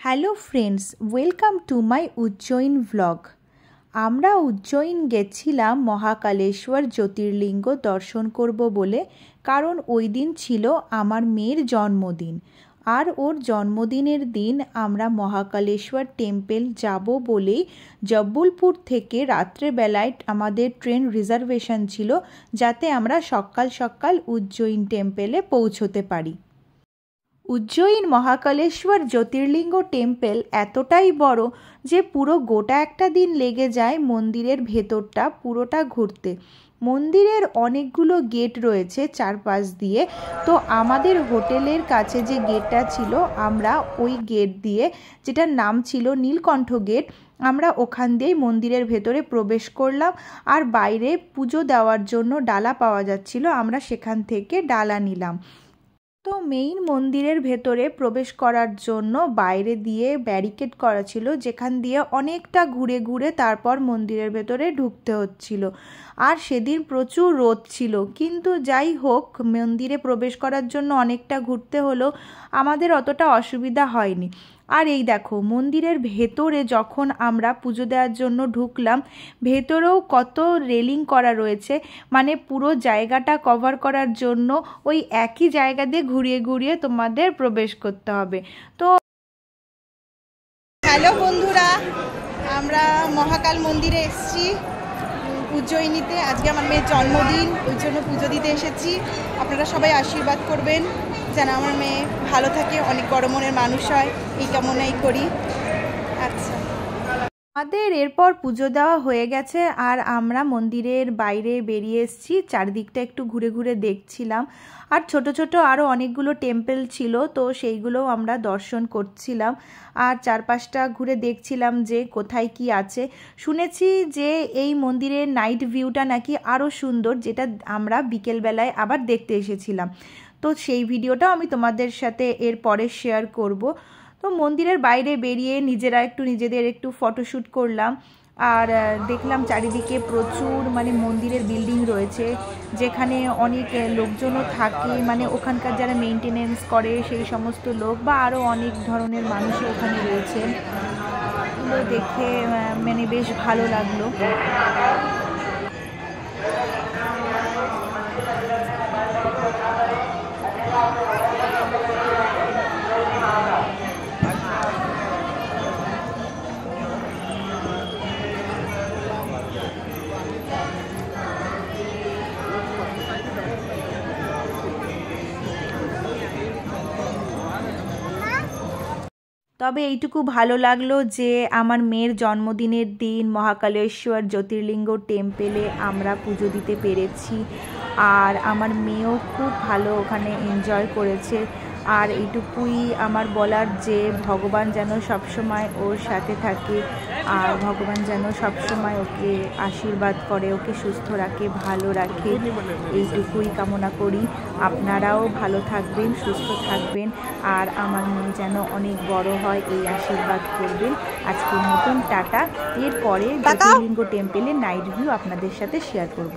Hello friends, welcome to my Ujjain blog. আমরা উজ্জয়িন গেছিলাম মহাকালেশ্বর জ্যোতির্লিঙ্গ দর্শন করব বলে, কারণ ওই দিন ছিল আমার মেয়ের জন্মদিন। আর ওর জন্মদিনের দিন আমরা মহাকালেশ্বর টেম্পল যাব বলেই জব্বলপুর থেকে রাত্রেবেলায় আমাদের ট্রেন রিজার্ভেশন ছিল, যাতে আমরা সকাল সকাল উজ্জয়িন টেম্পলে পৌঁছতে পারি। উজ্জয়িন মহাকালেশ্বর জ্যোতির্লিঙ্গ টেম্পল এতটাই বড় যে পুরো গোটা একটা দিন লেগে যায় মন্দিরের ভেতরটা পুরোটা ঘুরতে। মন্দিরের অনেকগুলো গেট রয়েছে চারপাশ দিয়ে, তো আমাদের হোটেলের কাছে যে গেটটা ছিল আমরা ওই গেট দিয়ে, যেটার নাম ছিল নীলকণ্ঠ গেট, আমরা ওখান দিয়েই মন্দিরের ভেতরে প্রবেশ করলাম। আর বাইরে পুজো দেওয়ার জন্য ডালা পাওয়া যাচ্ছিল, আমরা সেখান থেকে ডালা নিলাম। তো মেইন মন্দিরের ভেতরে প্রবেশ করার জন্য বাইরে দিয়ে ব্যারিকেড করা ছিল, যেখান দিয়ে অনেকটা ঘুরে ঘুরে তারপর মন্দিরের ভেতরে ঢুকতে হচ্ছিল। আর সেদিন প্রচুর রোদ ছিল, কিন্তু যাই হোক মন্দিরে প্রবেশ করার জন্য অনেকটা ঘুরতে হলো, আমাদের অতটা অসুবিধা হয়নি। আর এই দেখো মন্দিরের ভেতরে যখন আমরা পুজো দেওয়ার জন্য ঢুকলাম, ভেতরেও কত রেলিং করা রয়েছে, মানে পুরো জায়গাটা কভার করার জন্য ওই একই জায়গা দিয়ে ঘুরিয়ে ঘুরিয়ে তোমাদের প্রবেশ করতে হবে। তো হ্যালো বন্ধুরা, আমরা মহাকাল মন্দিরে এসেছি উজ্জয়িনীতে। আজকে আমার মেয়ের জন্মদিন, ওই জন্য পুজো দিতে এসেছি। আপনারা সবাই আশীর্বাদ করবেন যেন আমার মেয়ে ভালো থাকে, অনেক বড় মনের মানুষ হয়, এই কামনাই করি। আচ্ছা, আমাদের এরপর পুজো দেওয়া হয়ে গেছে আর আমরা মন্দিরের বাইরে বেরিয়ে এসেছি, চারদিকটা একটু ঘুরে ঘুরে দেখছিলাম। আর ছোট ছোট আরও অনেকগুলো টেম্পল ছিল, তো সেইগুলোও আমরা দর্শন করছিলাম আর চারপাশটা ঘুরে দেখছিলাম যে কোথায় কি আছে। শুনেছি যে এই মন্দিরের নাইট ভিউটা নাকি আরও সুন্দর, যেটা আমরা বিকেলবেলায় আবার দেখতে এসেছিলাম। তো সেই ভিডিওটাও আমি তোমাদের সাথে এর পরে শেয়ার করব। তো মন্দিরের বাইরে বেরিয়ে নিজেদের একটু ফটোশ্যুট করলাম। আর দেখলাম চারিদিকে প্রচুর মন্দিরের বিল্ডিং রয়েছে, যেখানে অনেক লোকজনও থাকে, ওখানকার যারা মেনটেনেন্স করে সেই সমস্ত লোক, বা আরও অনেক ধরনের মানুষও ওখানে রয়েছেন। এগুলো দেখে বেশ ভালো লাগলো। তবে এইটুকু ভালো লাগলো যে আমার মেয়ের জন্মদিনের দিন মহাকালেশ্বর জ্যোতির্লিঙ্গ টেম্পলে আমরা পুজো দিতে পেরেছি। আর আমার মেয়েও খুব ভালো ওখানে এনজয় করেছে। আর এইটুকুই আমার বলার যে ভগবান যেন সবসময় ওর সাথে থাকে, আর ভগবান যেন সবসময় ওকে আশীর্বাদ করে, ওকে সুস্থ রাখে, ভালো রাখে, এইটুকুই কামনা করি। আপনারাও ভালো থাকবেন, সুস্থ থাকবেন, আর আমার মেয়ে যেন অনেক বড় হয় এই আশীর্বাদ করবেন। আজকের মতন টাটা। এরপরে জ্যোতির্লিঙ্গ টেম্পলের নাইট ভিউ আপনাদের সাথে শেয়ার করব।